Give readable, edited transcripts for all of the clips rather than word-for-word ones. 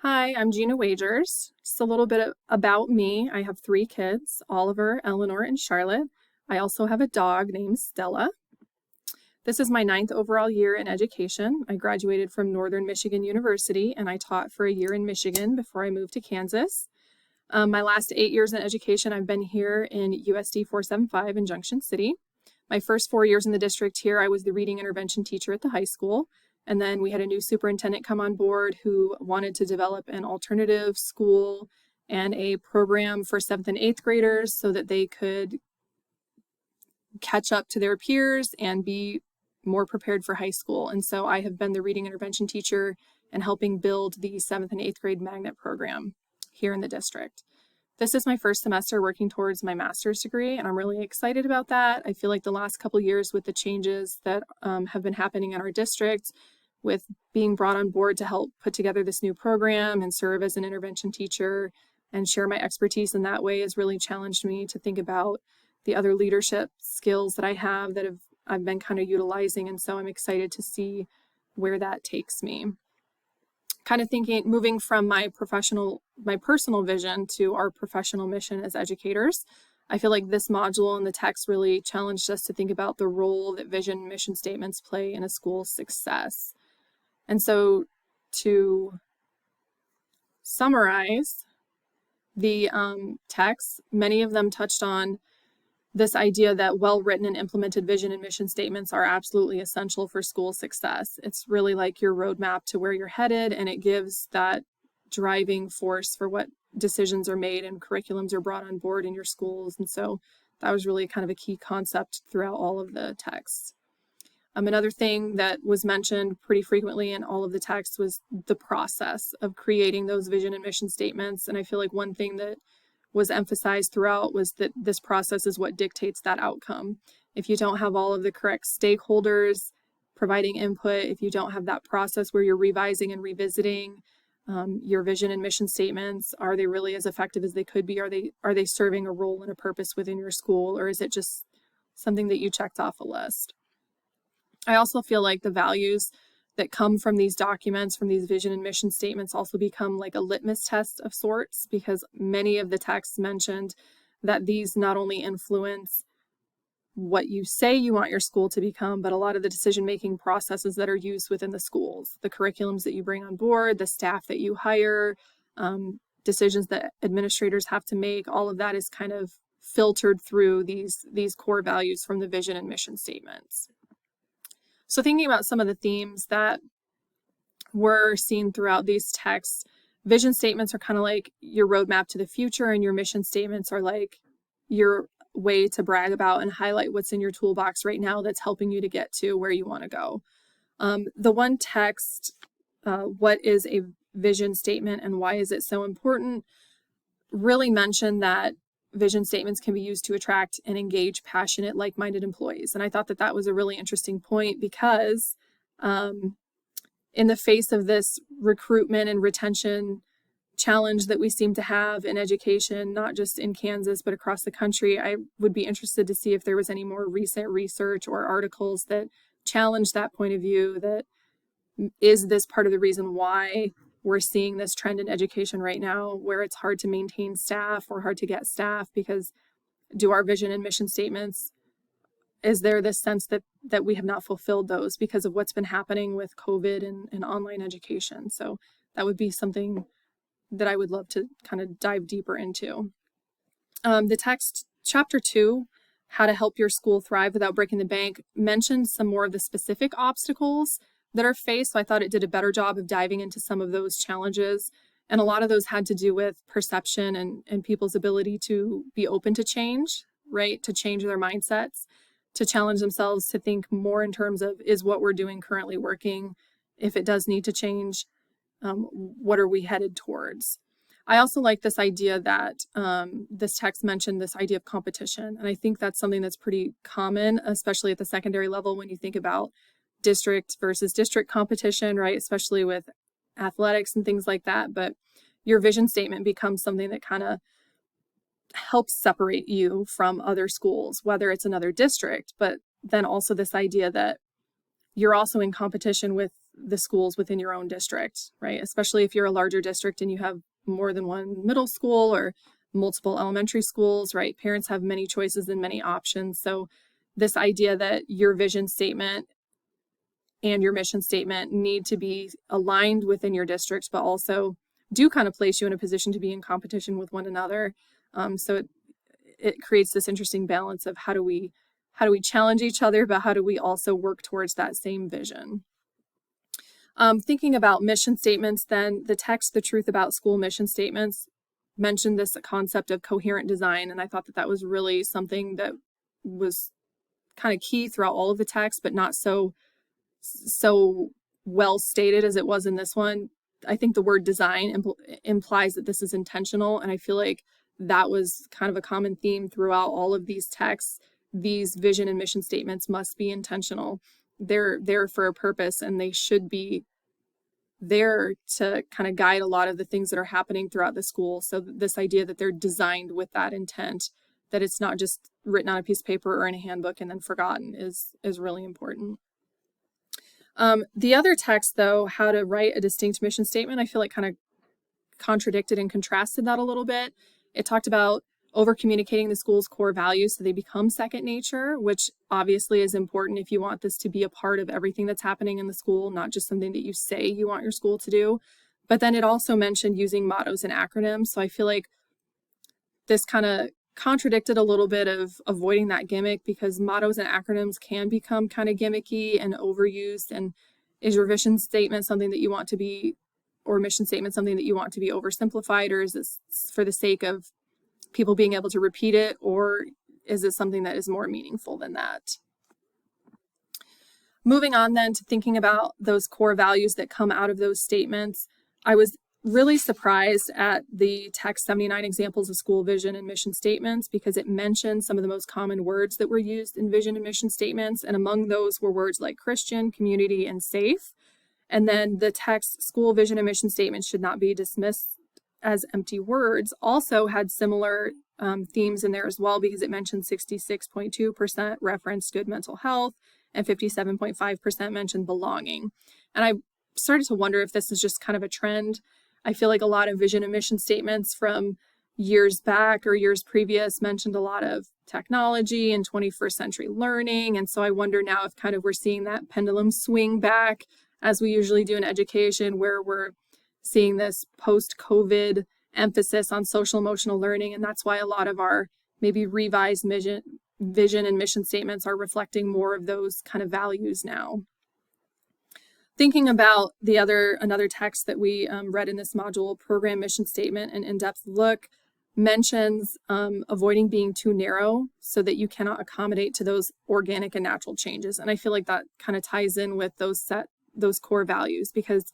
Hi, I'm Gina Wagers. Just a little bit about me. I have three kids, Oliver, Eleanor, and Charlotte. I also have a dog named Stella. This is my ninth overall year in education. I graduated from Northern Michigan University and I taught for a year in Michigan before I moved to Kansas. My last 8 years in education, I've been here in USD 475 in Junction City. My first 4 years in the district here, I was the reading intervention teacher at the high school. And then we had a new superintendent come on board who wanted to develop an alternative school and a program for 7th and 8th graders so that they could catch up to their peers and be more prepared for high school. And so I have been the reading intervention teacher and helping build the 7th and 8th grade magnet program here in the district. This is my first semester working towards my master's degree, and I'm really excited about that. I feel like the last couple years with the changes that have been happening in our district, with being brought on board to help put together this new program and serve as an intervention teacher and share my expertise in that way, has really challenged me to think about the other leadership skills that I have that I've been kind of utilizing. And so I'm excited to see where that takes me. Kind of thinking, moving from my personal vision to our professional mission as educators. I feel like this module in the text really challenged us to think about the role that vision and mission statements play in a school's success. And so to summarize the text, many of them touched on this idea that well-written and implemented vision and mission statements are absolutely essential for school success. It's really like your roadmap to where you're headed, and it gives that driving force for what decisions are made and curriculums are brought on board in your schools. And so that was really kind of a key concept throughout all of the texts. Another thing that was mentioned pretty frequently in all of the texts was the process of creating those vision and mission statements. And I feel like one thing that was emphasized throughout was that this process is what dictates that outcome. If you don't have all of the correct stakeholders providing input, if you don't have that process where you're revising and revisiting your vision and mission statements, are they really as effective as they could be? Are they serving a role and a purpose within your school, or is it just something that you checked off a list? I also feel like the values that come from these documents, from these vision and mission statements, also become like a litmus test of sorts, because many of the texts mentioned that these not only influence what you say you want your school to become, but a lot of the decision-making processes that are used within the schools, the curriculums that you bring on board, the staff that you hire, decisions that administrators have to make, all of that is kind of filtered through these core values from the vision and mission statements. So thinking about some of the themes that were seen throughout these texts, vision statements are kind of like your roadmap to the future, and your mission statements are like your way to brag about and highlight what's in your toolbox right now that's helping you to get to where you want to go. The one text, what is a vision statement and why is it so important, really mentioned that vision statements can be used to attract and engage passionate, like-minded employees. And I thought that that was a really interesting point because in the face of this recruitment and retention challenge that we seem to have in education, not just in Kansas, but across the country, I would be interested to see if there was any more recent research or articles that challenge that point of view. That is this part of the reason why we're seeing this trend in education right now, where it's hard to maintain staff or hard to get staff, because do our vision and mission statements, is there this sense that we have not fulfilled those because of what's been happening with COVID and online education? So that would be something that I would love to kind of dive deeper into. The text, chapter 2, how to help your school thrive without breaking the bank, mentioned some more of the specific obstacles that are faced. So I thought it did a better job of diving into some of those challenges. And a lot of those had to do with perception and people's ability to be open to change, right? To change their mindsets, to challenge themselves, to think more in terms of, is what we're doing currently working? If it does need to change, what are we headed towards? I also like this idea that this text mentioned this idea of competition. And I think that's something that's pretty common, especially at the secondary level, when you think about district versus district competition, right? Especially with athletics and things like that. But your vision statement becomes something that kind of helps separate you from other schools, whether it's another district, but then also this idea that you're also in competition with the schools within your own district, right? Especially if you're a larger district and you have more than one middle school or multiple elementary schools, right? Parents have many choices and many options. So this idea that your vision statement and your mission statement need to be aligned within your district, but also do kind of place you in a position to be in competition with one another. So it creates this interesting balance of how do we challenge each other, but how do we also work towards that same vision? Thinking about mission statements, then the text, The Truth About School Mission Statements, mentioned this concept of coherent design. And I thought that was really something that was kind of key throughout all of the text, but not so well stated as it was in this one. I think the word design implies that this is intentional. And I feel like that was kind of a common theme throughout all of these texts. These vision and mission statements must be intentional. They're there for a purpose, and they should be there to kind of guide a lot of the things that are happening throughout the school. So this idea that they're designed with that intent, that it's not just written on a piece of paper or in a handbook and then forgotten, is really important. The other text, though, How to Write a Distinct Mission Statement, I feel like kind of contradicted and contrasted that a little bit. It talked about over communicating the school's core values so they become second nature, which obviously is important if you want this to be a part of everything that's happening in the school, not just something that you say you want your school to do. But then it also mentioned using mottos and acronyms. So I feel like this kind of contradicted a little bit of avoiding that gimmick, because mottos and acronyms can become kind of gimmicky and overused. And is your vision statement something that you want to be, or mission statement something that you want to be oversimplified, or is this for the sake of people being able to repeat it, or is it something that is more meaningful than that? Moving on then to thinking about those core values that come out of those statements, I was really surprised at the text 79 examples of school vision and mission statements, because it mentioned some of the most common words that were used in vision and mission statements. And among those were words like Christian, community, and safe. And then the text school vision and mission statements should not be dismissed as empty words also had similar themes in there as well, because it mentioned 66.2% referenced good mental health and 57.5% mentioned belonging. And I started to wonder if this is just kind of a trend. I feel like a lot of vision and mission statements from years back or years previous mentioned a lot of technology and 21st century learning. And so I wonder now if kind of we're seeing that pendulum swing back, as we usually do in education, where we're seeing this post-COVID emphasis on social emotional learning. And that's why a lot of our maybe revised vision and mission statements are reflecting more of those kind of values now. Thinking about another text that we read in this module, Program Mission Statement, an in-depth look, mentions avoiding being too narrow so that you cannot accommodate to those organic and natural changes. And I feel like that kind of ties in with those core values, because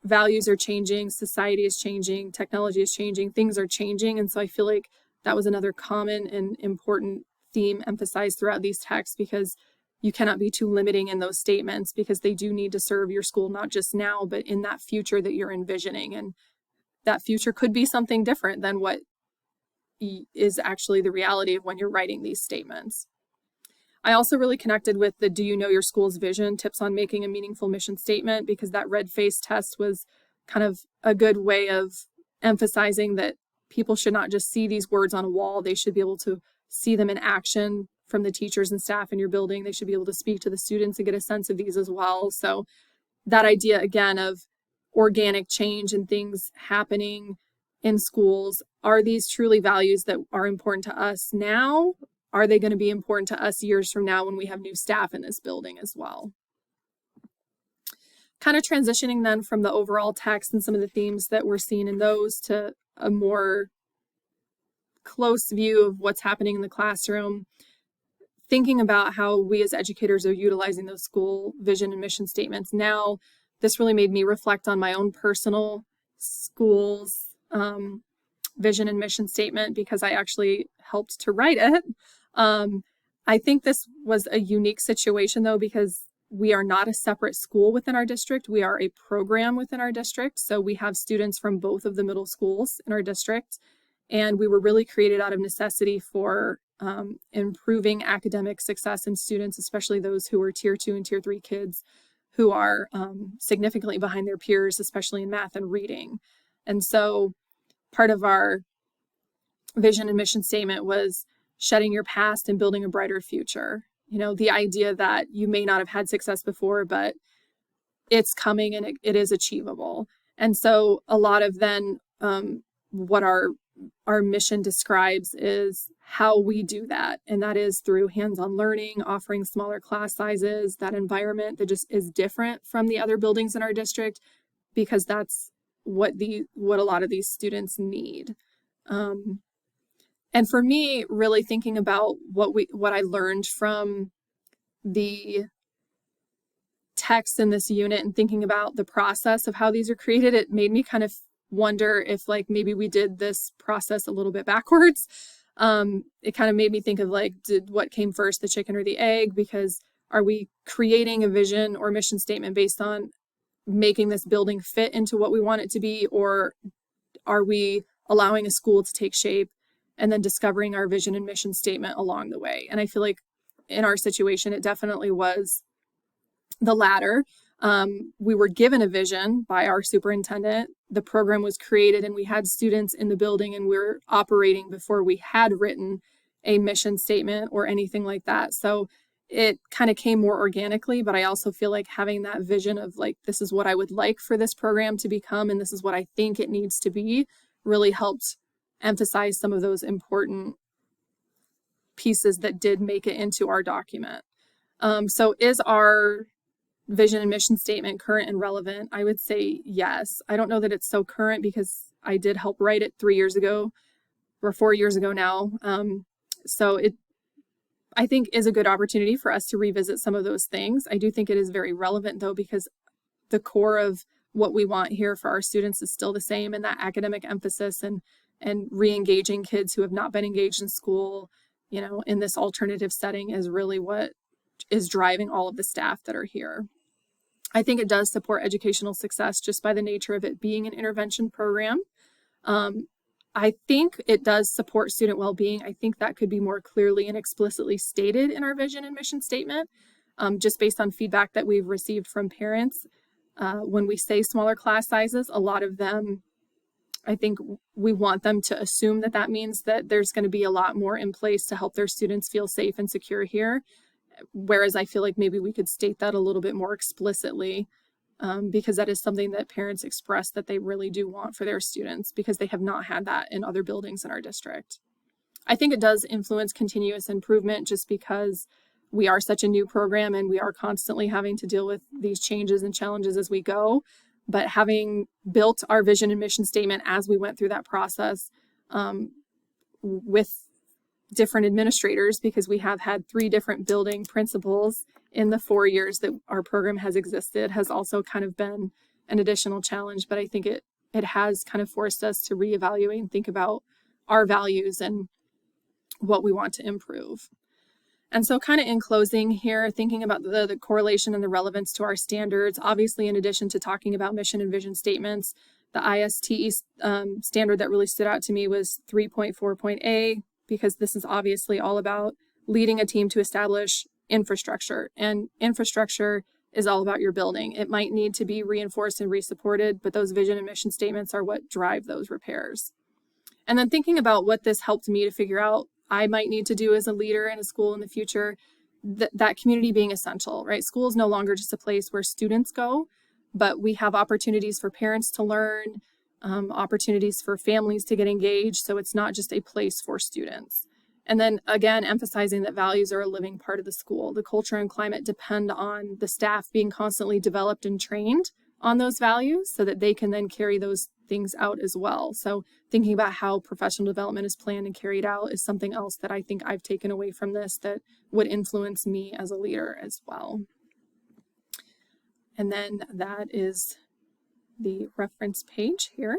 values are changing, society is changing, technology is changing, things are changing. And so I feel like that was another common and important theme emphasized throughout these texts, because you cannot be too limiting in those statements, because they do need to serve your school, not just now, but in that future that you're envisioning. And that future could be something different than what is actually the reality of when you're writing these statements. I also really connected with the Do You Know Your School's Vision? Tips on making a meaningful mission statement, because that red face test was kind of a good way of emphasizing that people should not just see these words on a wall. They should be able to see them in action from the teachers and staff in your building. They should be able to speak to the students and get a sense of these as well. So that idea, again, of organic change and things happening in schools, are these truly values that are important to us now? Are they going to be important to us years from now when we have new staff in this building as well? Kind of transitioning then from the overall text and some of the themes that we're seeing in those to a more close view of what's happening in the classroom. Thinking about how we as educators are utilizing those school vision and mission statements now, this really made me reflect on my own personal school's vision and mission statement, because I actually helped to write it. I think this was a unique situation, though, because we are not a separate school within our district. We are a program within our district. So we have students from both of the middle schools in our district. And we were really created out of necessity for improving academic success in students, especially those who were tier 2 and tier 3 kids who are significantly behind their peers, especially in math and reading. And so part of our vision and mission statement was shedding your past and building a brighter future. You know, the idea that you may not have had success before, but it's coming and it is achievable. And so a lot of then what our mission describes is how we do that. And that is through hands-on learning, offering smaller class sizes, that environment that just is different from the other buildings in our district, because that's what a lot of these students need. And for me, really thinking about what I learned from the text in this unit and thinking about the process of how these are created, it made me kind of wonder if like maybe we did this process a little bit backwards. It kind of made me think of like, what came first, the chicken or the egg? Because are we creating a vision or mission statement based on making this building fit into what we want it to be? Or are we allowing a school to take shape and then discovering our vision and mission statement along the way? And I feel like in our situation, it definitely was the latter. We were given a vision by our superintendent. The program was created and we had students in the building and we were operating before we had written a mission statement or anything like that. So it kind of came more organically, but I also feel like having that vision of like, this is what I would like for this program to become, and this is what I think it needs to be, really helped emphasize some of those important pieces that did make it into our document. So is our vision and mission statement current and relevant? I would say yes. I don't know that it's so current because I did help write it 3 years ago or 4 years ago now. So it, I think, is a good opportunity for us to revisit some of those things. I do think it is very relevant though, because the core of what we want here for our students is still the same, and that academic emphasis and re-engaging kids who have not been engaged in school, you know, in this alternative setting is really what is driving all of the staff that are here. I think it does support educational success just by the nature of it being an intervention program. I think it does support student well-being. I think that could be more clearly and explicitly stated in our vision and mission statement, just based on feedback that we've received from parents. When we say smaller class sizes, a lot of them, I think we want them to assume that that means that there's going to be a lot more in place to help their students feel safe and secure here. Whereas I feel like maybe we could state that a little bit more explicitly, because that is something that parents express that they really do want for their students, because they have not had that in other buildings in our district. I think it does influence continuous improvement just because we are such a new program and we are constantly having to deal with these changes and challenges as we go. But having built our vision and mission statement as we went through that process with different administrators, because we have had 3 different building principals in the 4 years that our program has existed, has also kind of been an additional challenge. But I think it has kind of forced us to reevaluate and think about our values and what we want to improve. And so kind of in closing here, thinking about the correlation and the relevance to our standards, obviously, in addition to talking about mission and vision statements, the ISTE standard that really stood out to me was 3.4.A, because this is obviously all about leading a team to establish infrastructure. And infrastructure is all about your building. It might need to be reinforced and resupported, but those vision and mission statements are what drive those repairs. And then thinking about what this helped me to figure out I might need to do as a leader in a school in the future, that community being essential, right? School is no longer just a place where students go, but we have opportunities for parents to learn, opportunities for families to get engaged. So it's not just a place for students. And then again, emphasizing that values are a living part of the school. The culture and climate depend on the staff being constantly developed and trained on those values so that they can then carry those things out as well. So thinking about how professional development is planned and carried out is something else that I think I've taken away from this that would influence me as a leader as well. And then that is the reference page here.